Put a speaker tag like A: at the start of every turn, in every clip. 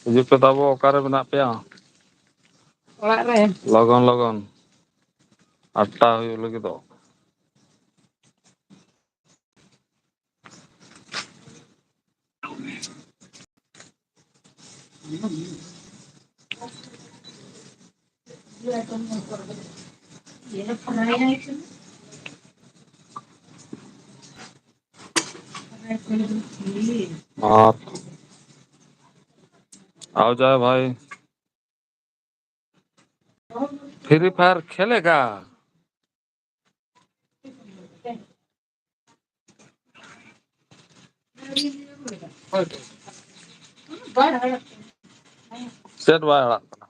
A: ᱦᱤᱡᱩᱜ ᱯᱮ ᱛᱟᱵᱚ ᱚᱠᱟᱨᱮ ᱢᱮᱱᱟᱜ ᱯᱮᱭᱟ?
B: ᱚᱲᱟᱜ ᱨᱮ᱾
A: ᱞᱚᱜᱚᱱ ᱞᱚᱜᱚᱱ 8ᱴᱟ ᱦᱩᱭᱩᱜ ᱞᱟᱹᱜᱤᱫᱚᱜ᱾ और आओ जाओ भाई। फ्री फायर खेलेगा? ᱪᱮᱫ ᱵᱟᱭ ᱟᱲᱟᱜ ᱠᱟᱱᱟ?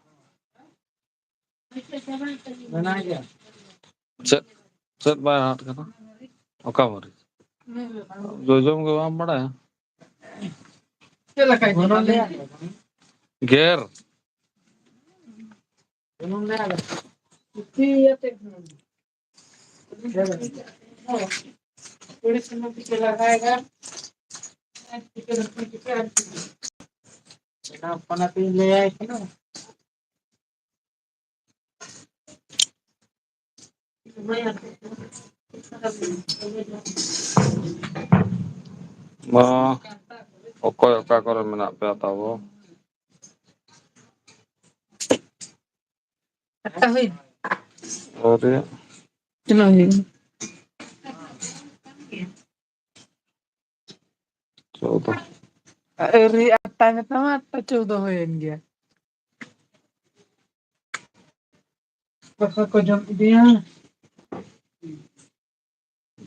A: ᱢᱮᱱᱟᱭ ᱜᱮᱭᱟ᱾ ᱪᱮᱫ ᱵᱟᱭ ᱟᱲᱟᱜ ᱠᱟᱱᱟ? ᱚᱠᱟ ᱢᱟᱹᱨᱤᱪ? ᱡᱚᱡᱚᱢ ᱜᱮ ᱵᱟᱢ ᱵᱟᱲᱟᱭᱟ? ᱪᱮᱫ ᱞᱮᱠᱟᱭ ᱜᱮᱨ ᱟᱯᱟᱱ ᱟᱹᱯᱤᱱ ᱞᱟᱹᱭᱟᱭ ᱠᱟᱱᱟ᱾ ᱢᱟ ᱚᱠᱚᱭ ᱚᱠᱟ ᱠᱚᱨᱮ ᱢᱮᱱᱟᱜ ᱯᱮᱭᱟ ᱛᱟᱵᱚ? ᱟᱹᱣᱨᱤ᱾
B: ᱛᱤᱱᱟᱹᱜ ᱦᱩᱭᱩᱜ-ᱟ?
A: 14
B: ᱟᱹᱣᱨᱤ 8ᱴᱟ ᱢᱮᱛᱟᱢᱟ 8ᱴᱟ 14 ᱦᱩᱭᱮᱱ ᱜᱮᱭᱟ᱾ ᱫᱟᱠᱟ ᱠᱚ ᱡᱚᱢ ᱤᱫᱤᱭᱟ᱾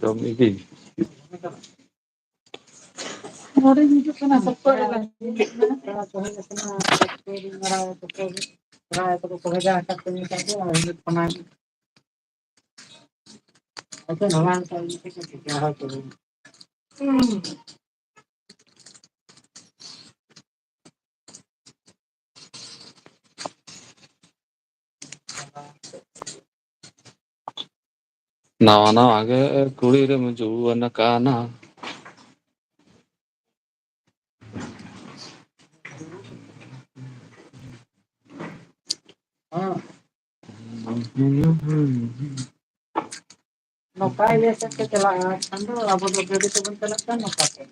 A: ᱡᱚᱢ ᱤᱫᱤ᱾
B: ᱱᱚᱰᱮᱧ ᱦᱤᱡᱩᱜ ᱠᱟᱱᱟ
A: नवा नवा गे कुड़ी रेम जुअन काना।
B: ᱱᱚᱝᱠᱟ ᱤᱭᱟᱹ ᱥᱮᱫ ᱯᱮ ᱪᱟᱞᱟᱜᱼᱟ ᱮᱱᱠᱷᱟᱱ ᱫᱚ ᱟᱵᱚ ᱫᱚ ᱜᱟᱹᱰᱤ ᱛᱮᱵᱚᱱ ᱪᱟᱞᱟᱜ ᱠᱟᱱᱟ ᱱᱚᱝᱠᱟ ᱛᱮ᱾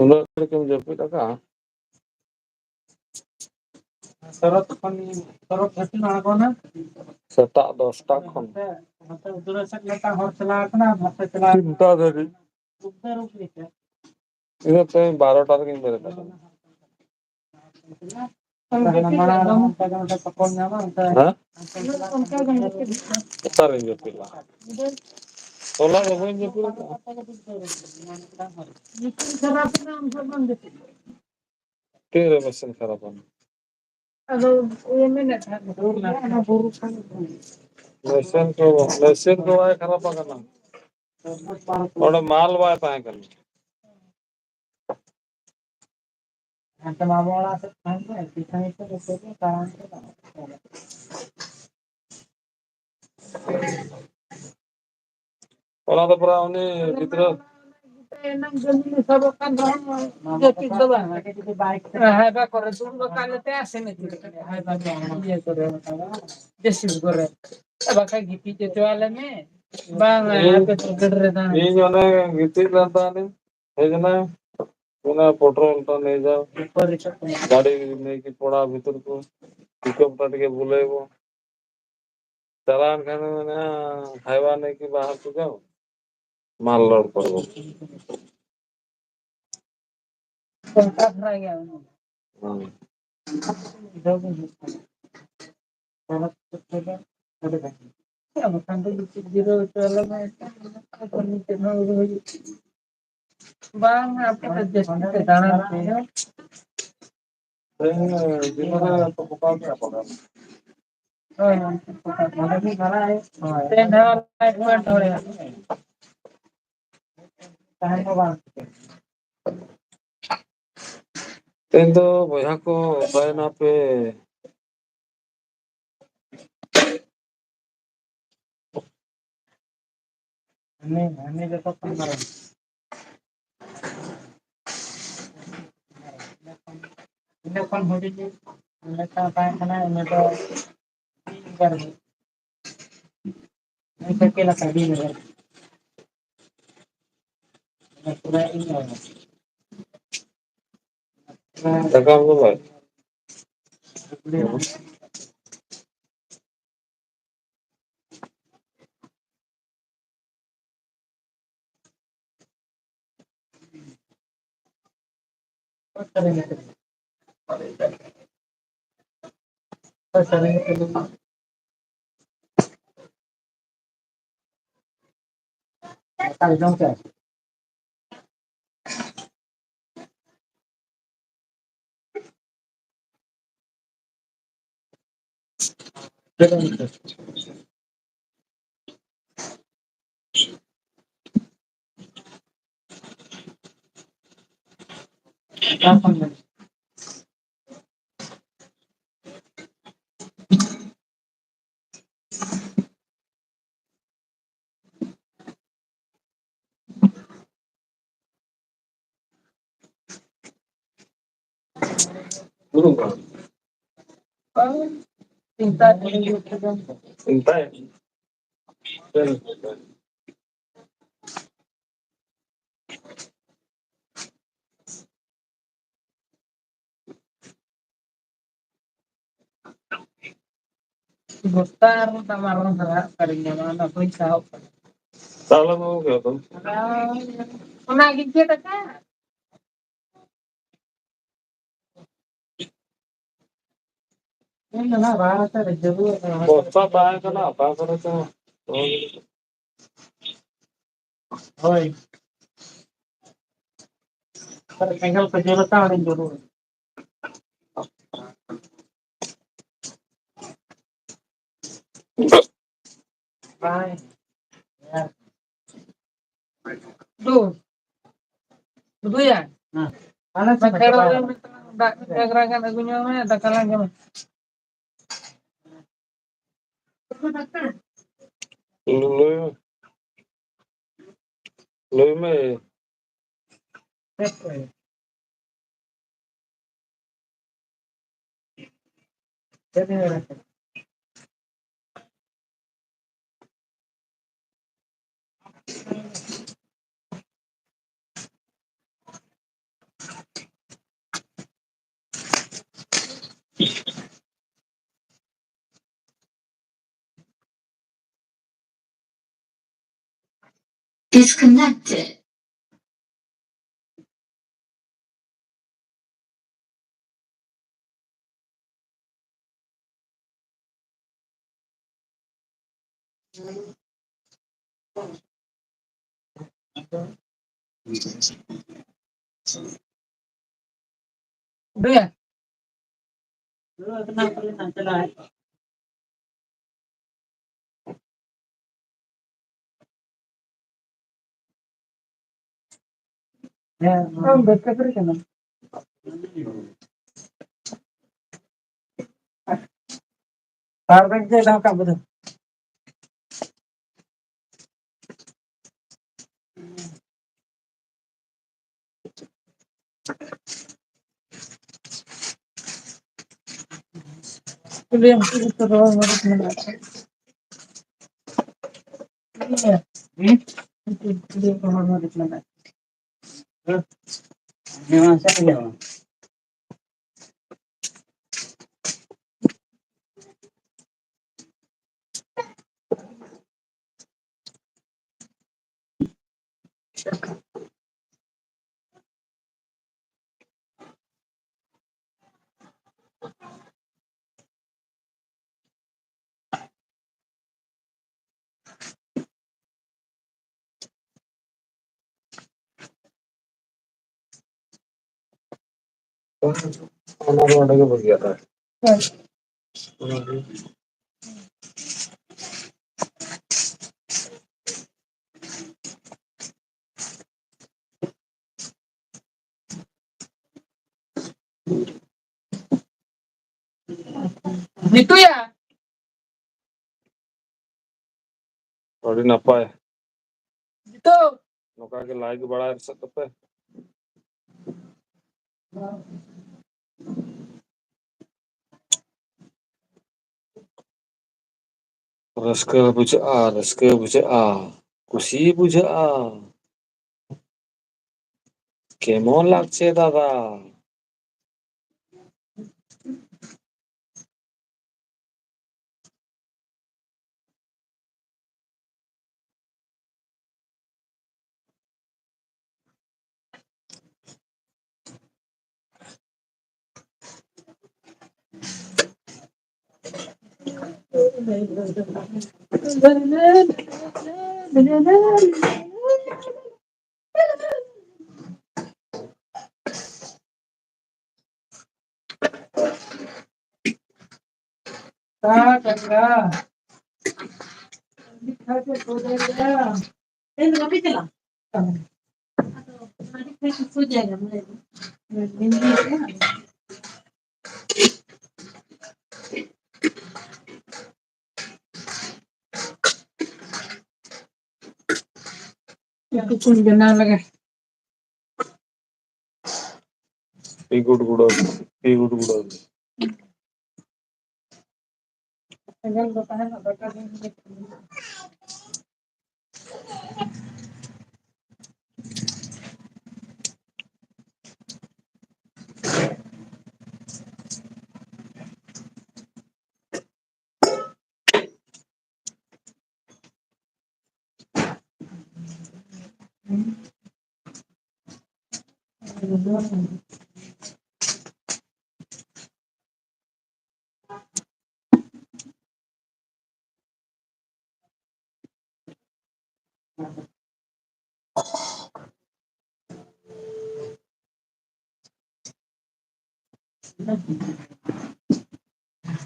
A: ᱩᱱᱟᱹᱜ ᱜᱷᱟᱹᱲᱤᱡ ᱡᱟᱹᱯᱤᱫ ᱟᱠᱟᱜᱼᱟ? ᱥᱮᱛᱟᱜ 10ᱴᱟ ᱠᱷᱚᱱ᱾ ᱛᱤᱱᱴᱟ ᱫᱷᱟᱹᱨᱤᱡ᱾ ᱤᱧ ᱫᱚ 12ᱴᱟ ᱨᱮᱜᱮᱧ ᱵᱮᱨᱮᱫ ᱟᱠᱟᱱᱟ᱾ ᱚᱠᱟᱨᱤᱧ ᱡᱟᱹᱯᱤᱫᱟ? ᱦᱚᱞᱟ ᱫᱚ ᱵᱟᱹᱧ ᱡᱟᱹᱯᱤᱫ ᱟᱠᱟᱫᱼᱟ᱾ ᱛᱤᱨᱮ ᱢᱮᱥᱤᱱ ᱠᱷᱟᱨᱟᱯ ᱮᱱ? ᱢᱮᱥᱤᱱ ᱫᱚ ᱵᱟᱭ ᱠᱷᱟᱨᱟᱯ ᱟᱠᱟᱱᱟ᱾ ᱚᱸᱰᱮ ᱢᱟᱞ ᱵᱟᱭ ᱛᱟᱦᱮᱸ ᱠᱟᱱᱟ᱾ ᱚᱱᱟ ᱫᱚ ᱯᱩᱨᱟ ᱩᱱᱤ ᱜᱤᱫᱽᱨᱟᱹ ᱤᱧ ᱚᱱᱮ ᱜᱤᱛᱤᱡ ᱞᱮᱱ ᱛᱟᱦᱮᱱᱤᱧ ᱦᱮᱡ ᱮᱱᱟᱭ ପେଟ୍ରୋଲ ଟା ନେଇଯାଅ ଗାଡି ନେଇକି ପଳା ଭିତରକୁ ପିକଅପ ଟା ଟିକେ ବୁଲେଇବ। ଚାଲାନ ଖାନ ଖାଇବା ନେଇକି ବାହାରକୁ ଯାଉ। ମାଲ ଲୋଡ କରିବ।
B: Bang, apa kerja dalam
A: Tendo bọyha ko bayna pe
B: ini dapat kamera. Ini kan hobi ini apa ini to ini kela tadi ya. Pura ini.
A: dagang ko ba? Belum kan?
B: Cinta
A: Entah ya.
B: gostar sama orang karinya mana pun tahu.
A: Salah mau kaya to?
B: Pernah kita kan? Ini lah bahasa rejebu.
A: Bosta bahay ka na, pa ko na to.
B: Oi, tinggal kejurutan ada juru. Bye. Ya. Tuh, itu ya. Nah, mana sih orang tak gerakan agunya mana tak kalah jam.
A: Loy, loy me.
B: Jadi
C: Disconnected.
B: Dulu ya? Dulu kenapa lu nanti lah? Ya, udah keker kan? Parang saya dah kak betul. Itu yang itu doang harus mengaca. Iya. Itu yang harus mengaca. Memang saya ya.
A: हमारे वाले को बढ़ गया था
B: Gitu ya?
A: थोड़ी ना पाए
B: Gitu.
A: नौका के लाइक बढ़ा सकते रसके बुझे आ खुशी बुझे आ केमन লাগছে দাদা
B: कुछ बना लगा
A: पी गुड गुड
B: अगर बताया ना बता देंगे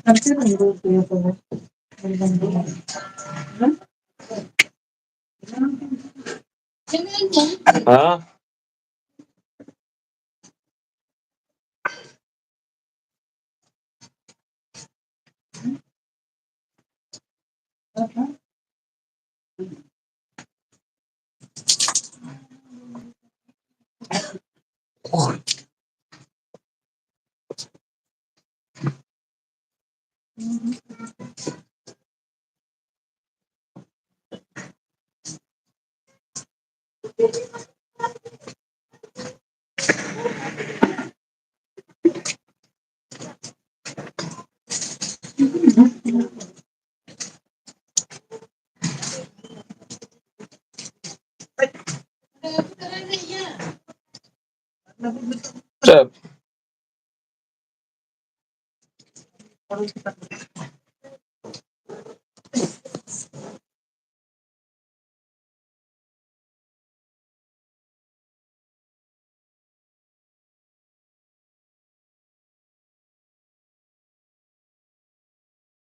B: अच्छे नहीं होते हैं तो
A: हाँ चल